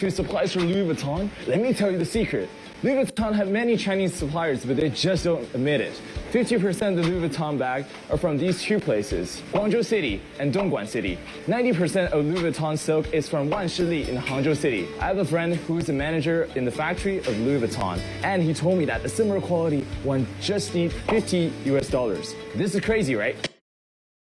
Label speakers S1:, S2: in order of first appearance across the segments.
S1: who supplies for Louis Vuitton? Let me tell you the secret. Louis Vuitton have many Chinese suppliers, but they just don't admit it. 50% of the Louis Vuitton bag are from these two places, Guangzhou City and Dongguan City. 90% of Louis Vuitton silk is from Wanshili in Hangzhou City. I have a friend who is a manager in the factory of Louis Vuitton, and he told me that the similar quality one just needs $50 US. This is crazy, right?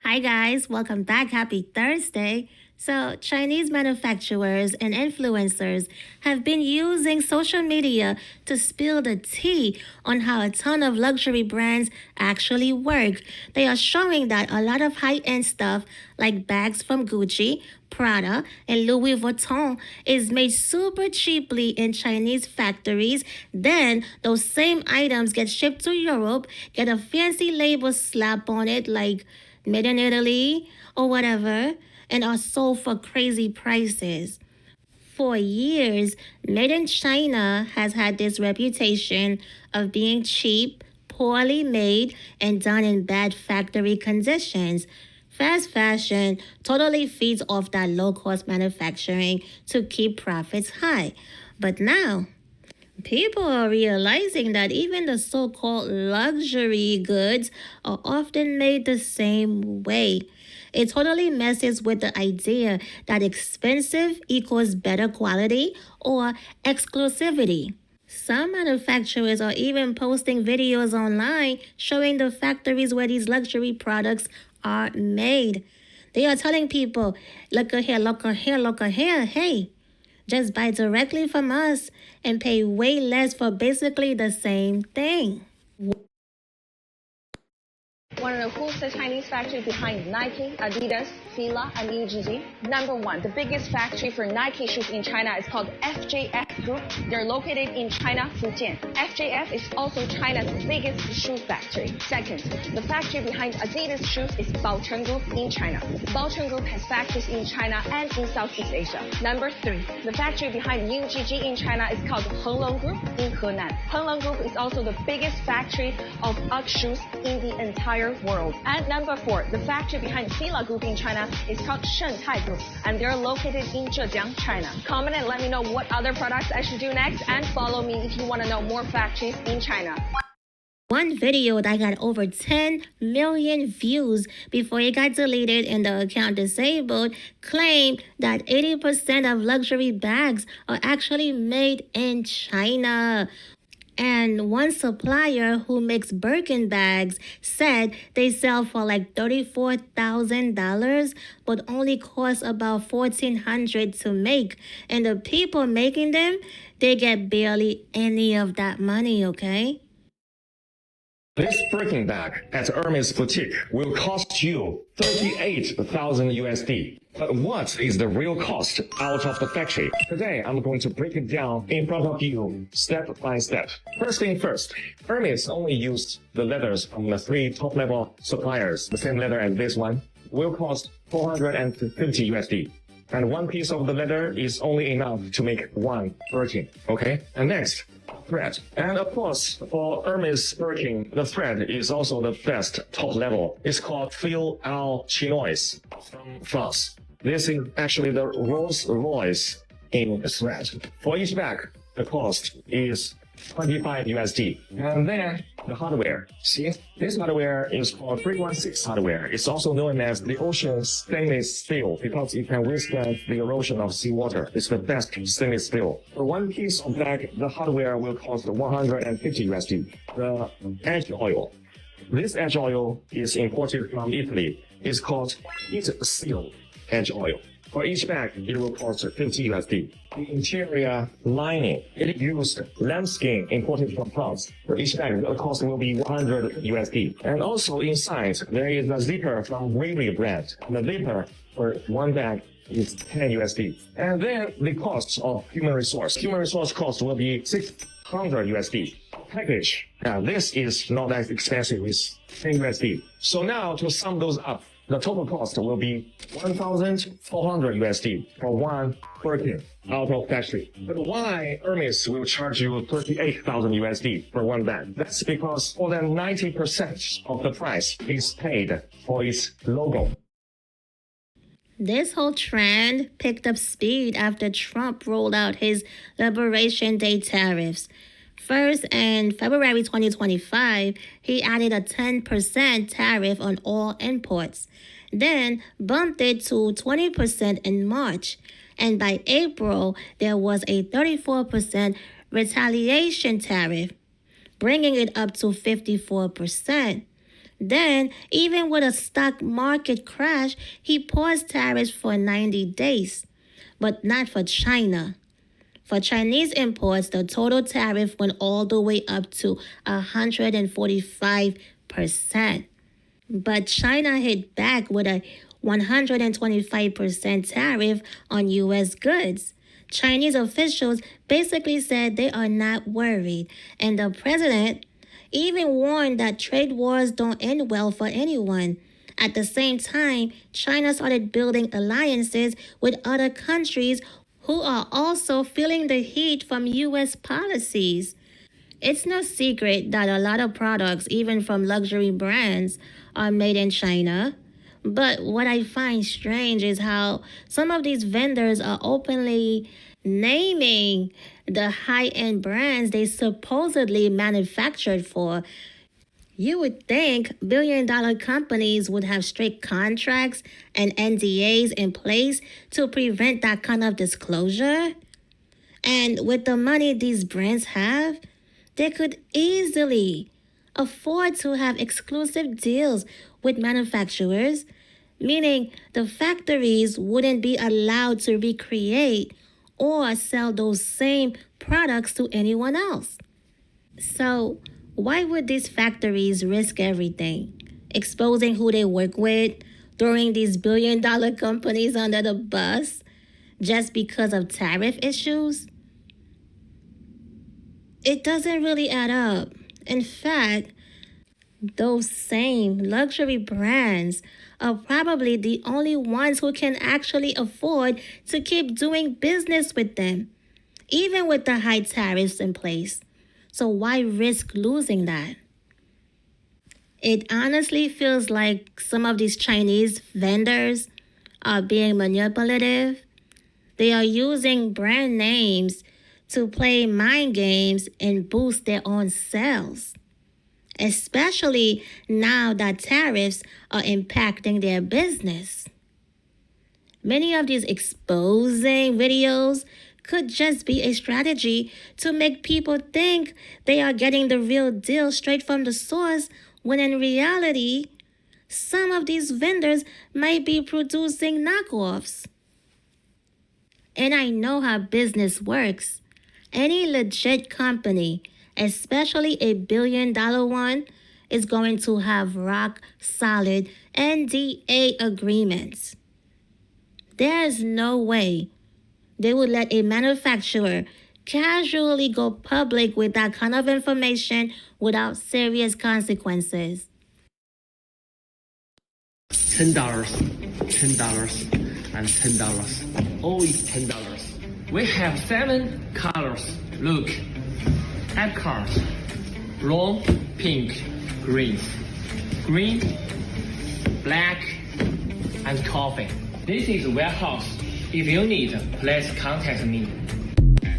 S2: Hi guys, welcome back. Happy Thursday. So, Chinese manufacturers and influencers have been using social media to spill the tea on how a ton of luxury brands actually work. They are showing that a lot of high-end stuff like bags from Gucci, Prada, and Louis Vuitton is made super cheaply in Chinese factories. Then, those same items get shipped to Europe, get a fancy label slap on it like made in Italy or whatever, and are sold for crazy prices. For years, Made in China has had this reputation of being cheap, poorly made, and done in bad factory conditions. Fast fashion totally feeds off that low-cost manufacturing to keep profits high. But now, people are realizing that even the so-called luxury goods are often made the same way. It totally messes with the idea that expensive equals better quality or exclusivity. Some manufacturers are even posting videos online showing the factories where these luxury products are made. They are telling people, look at here, look at here, look at here, hey, just buy directly from us and pay way less for basically the same thing.
S3: Want to know who's the Chinese factory behind Nike, Adidas, Fila, and UGG? Number one, the biggest factory for Nike shoes in China is called FJF Group. They're located in China, Fujian. FJF is also China's biggest shoe factory. Second, the factory behind Adidas shoes is Baocheng Group in China. Baocheng Group has factories in China and in Southeast Asia. Number three, the factory behind UGG in China is called Henglong Group in Henan. Henglong Group is also the biggest factory of UGG shoes in the entire world. And number four, the factory behind Fila Group in China is called Shentai Group, and they're located in Zhejiang, China. Comment and let me know what other products I should do next, and follow me if you want to know more factories in China.
S2: One video that got over 10 million views before it got deleted and the account disabled claimed that 80% of luxury bags are actually made in China. And one supplier who makes Birkin bags said they sell for like $34,000, but only cost about $1,400 to make. And the people making them, they get barely any of that money, okay?
S4: This Birkin bag at Hermes boutique will cost you 38,000 USD. But what is the real cost out of the factory? Today, I'm going to break it down in front of you step by step. First thing first, Hermes only used the leathers from the three top-level suppliers. The same leather as this one will cost 450 USD. And one piece of the leather is only enough to make one Birkin, okay? And next, thread. And of course, for Hermes Birkin, the thread is also the best top level. It's called Fil Al Chinois from France. This is actually the Rolls Royce in thread. For each bag, the cost is 25 USD. And then the hardware. See, this hardware is called 316 hardware. It's also known as the ocean stainless steel because it can withstand the erosion of seawater. It's the best stainless steel. For one piece of bag, the hardware will cost 150 USD. The edge oil. This edge oil is imported from Italy. It's called Heat Seal edge oil. For each bag, it will cost 50 USD. The interior lining, it used lambskin imported from France. For each bag, the cost will be 100 USD. And also inside, there is a zipper from Riri brand. The zipper for one bag is 10 USD. And then the cost of human resource. Human resource cost will be 600 USD. Package. Now, this is not as expensive, it's 10 USD. So now, to sum those up, the total cost will be 1,400 USD for one Birkin out of factory. But why Hermes will charge you 38,000 USD for one bag? That's because more than 90% of the price is paid for its logo.
S2: This whole trend picked up speed after Trump rolled out his Liberation Day tariffs. First, in February 2025, he added a 10% tariff on all imports, then bumped it to 20% in March, and by April, there was a 34% retaliation tariff, bringing it up to 54%. Then, even with a stock market crash, he paused tariffs for 90 days, but not for China. For Chinese imports, the total tariff went all the way up to 145%. But China hit back with a 125% tariff on U.S. goods. Chinese officials basically said they are not worried, and the president even warned that trade wars don't end well for anyone. At the same time, China started building alliances with other countries who are also feeling the heat from U.S. policies. It's no secret that a lot of products, even from luxury brands, are made in China. But what I find strange is how some of these vendors are openly naming the high-end brands they supposedly manufactured for. You would think billion-dollar companies would have strict contracts and NDAs in place to prevent that kind of disclosure. And with the money these brands have, they could easily afford to have exclusive deals with manufacturers, meaning the factories wouldn't be allowed to recreate or sell those same products to anyone else. So, why would these factories risk everything, exposing who they work with, throwing these billion-dollar companies under the bus just because of tariff issues? It doesn't really add up. In fact, those same luxury brands are probably the only ones who can actually afford to keep doing business with them, even with the high tariffs in place. So why risk losing that? It honestly feels like some of these Chinese vendors are being manipulative. They are using brand names to play mind games and boost their own sales, especially now that tariffs are impacting their business. Many of these exposing videos could just be a strategy to make people think they are getting the real deal straight from the source, when in reality, some of these vendors might be producing knockoffs. And I know how business works. Any legit company, especially a billion-dollar one, is going to have rock-solid NDA agreements. There's no way they would let a manufacturer casually go public with that kind of information without serious consequences.
S5: $10, $10, and $10. All is $10. We have 7 colors. Look, add cards: brown, pink, green, black, and coffee. This is warehouse. If you need, please contact me.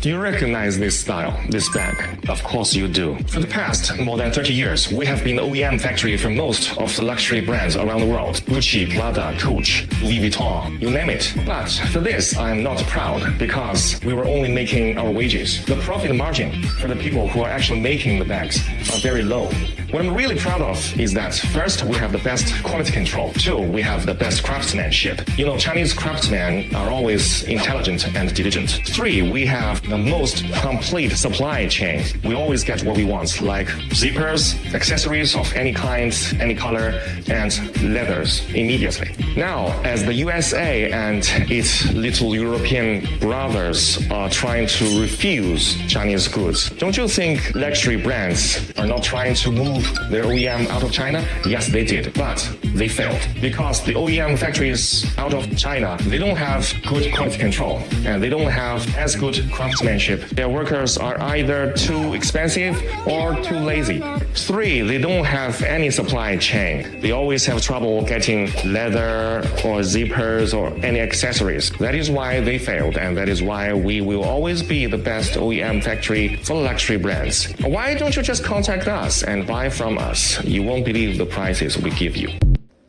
S4: Do you recognize this style, this bag? Of course you do. For the past more than 30 years, we have been the OEM factory for most of the luxury brands around the world. Gucci, Prada, Coach, Louis Vuitton, you name it. But for this, I am not proud because we were only making our wages. The profit margin for the people who are actually making the bags are very low. What I'm really proud of is that first, we have the best quality control. 2, we have the best craftsmanship. You know, Chinese craftsmen are always intelligent and diligent. 3, we have the most complete supply chain. We always get what we want, like zippers, accessories of any kind, any color, and leathers immediately. Now, as the USA and its little European brothers are trying to refuse Chinese goods, don't you think luxury brands are not trying to move their OEM out of China? Yes, they did, but they failed because the OEM factories out of China, they don't have good quality control and they don't have as good craftsmanship craftsmanship. Their workers are either too expensive or too lazy. 3, they don't have any supply chain. They always have trouble getting leather or zippers or any accessories. That is why they failed, and that is why we will always be the best OEM factory for luxury brands. Why don't you just contact us and buy from us? You won't believe the prices we give you.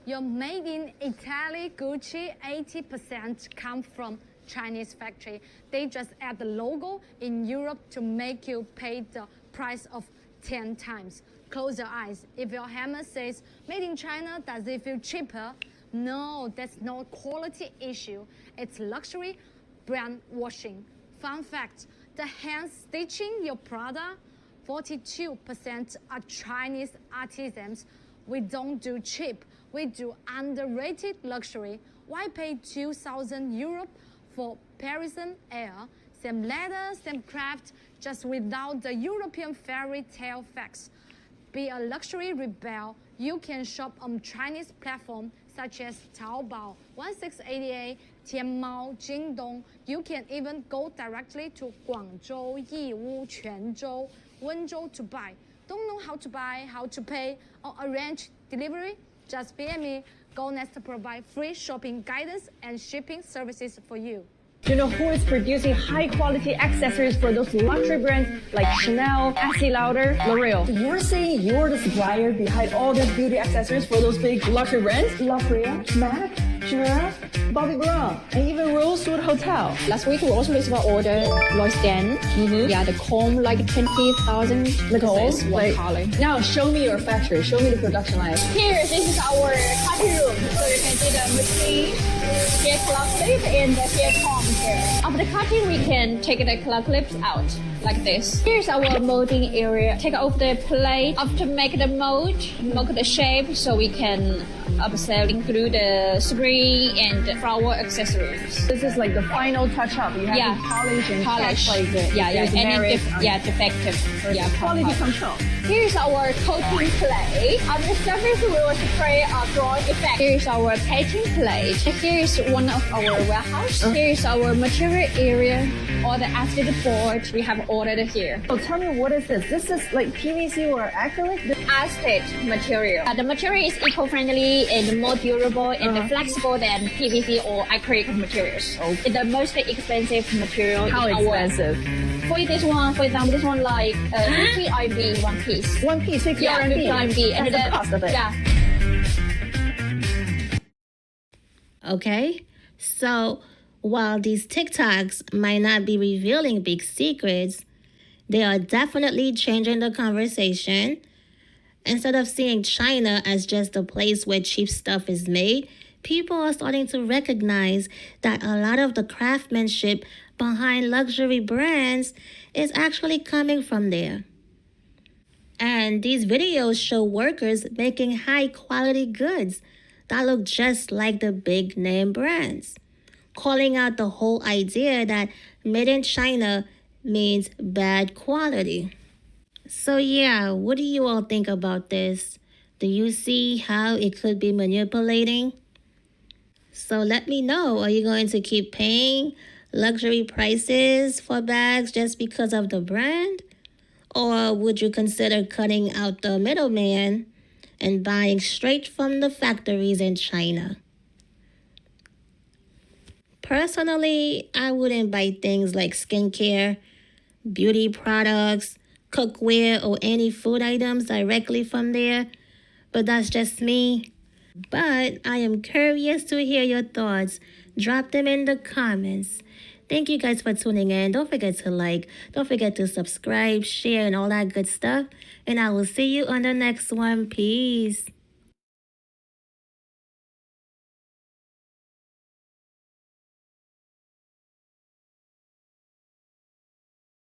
S6: Your made in Italy Gucci 80% come from Chinese factory. They just add the logo in Europe to make you pay the price of 10 times. Close your eyes. If your hammer says made in China, does it feel cheaper? No, that's not a quality issue. It's luxury brand washing. Fun fact, the hand stitching your product, 42% are Chinese artisans. We don't do cheap, we do underrated luxury. Why pay 2,000 Europe for Parisian air? Same leather, same craft, just without the European fairy tale facts. Be a luxury rebel, you can shop on Chinese platforms such as Taobao, 1688, Tianmao, Jingdong. You can even go directly to Guangzhou, Yiwu, Quanzhou, Wenzhou to buy. Don't know how to buy, how to pay, or arrange delivery? Just PM me. GoNest to provide free shopping guidance and shipping services for you.
S7: Do you know who is producing high-quality accessories for those luxury brands like Chanel, Estee Lauder, L'Oreal? So you're saying you're the supplier behind all these beauty accessories for those big luxury brands? L'Oreal, MAC, Chanel, Bobbi Brown, and even Rosewood Hotel.
S8: Last week we also received an order, Royston. Yeah, the comb like 20,000.
S7: Like all?
S8: One color.
S7: Now show me your factory. Show me the production line.
S8: Here, this is our cutting room. So you can see the machine, here claw clip, and here comb here. After cutting, we can take the claw clips out like this. Here's our molding area. Take off the plate. After make the mold, mold the shape, so we can include the spring and flower accessories.
S7: This is like the final touch-up. You have to polish and check like the
S8: defective.
S7: Quality control.
S8: Here's our coating plate. On the surface, we will spray a drawing effect. Here's our painting plate. Here's one of our warehouse. Here's our material area. All the acid board we have ordered here.
S7: So tell me, what is this? This is like PVC or acrylic?
S8: Acid material. The material is eco-friendly and more durable and flexible than PVC or acrylic materials. It's the most expensive material.
S7: How
S8: in
S7: expensive?
S8: For this one, for example, this one like 50 RMB one piece.
S7: One piece, 50
S8: Yeah, 50 RMB.
S7: And the cost of it.
S8: Yeah.
S2: Okay, so while these TikToks might not be revealing big secrets, they are definitely changing the conversation. Instead of seeing China as just a place where cheap stuff is made, people are starting to recognize that a lot of the craftsmanship behind luxury brands is actually coming from there. And these videos show workers making high quality goods that look just like the big name brands, calling out the whole idea that made in China means bad quality. So yeah, what do you all think about this? Do you see how it could be manipulating? So let me know, are you going to keep paying luxury prices for bags just because of the brand? Or would you consider cutting out the middleman and buying straight from the factories in China? Personally, I wouldn't buy things like skincare, beauty products, cookware, or any food items directly from there, but that's just me. But I am curious to hear your thoughts. Drop them in the comments. Thank you guys for tuning in. Don't forget to like, don't forget to subscribe, share, and all that good stuff. And I will see you on the next one. Peace.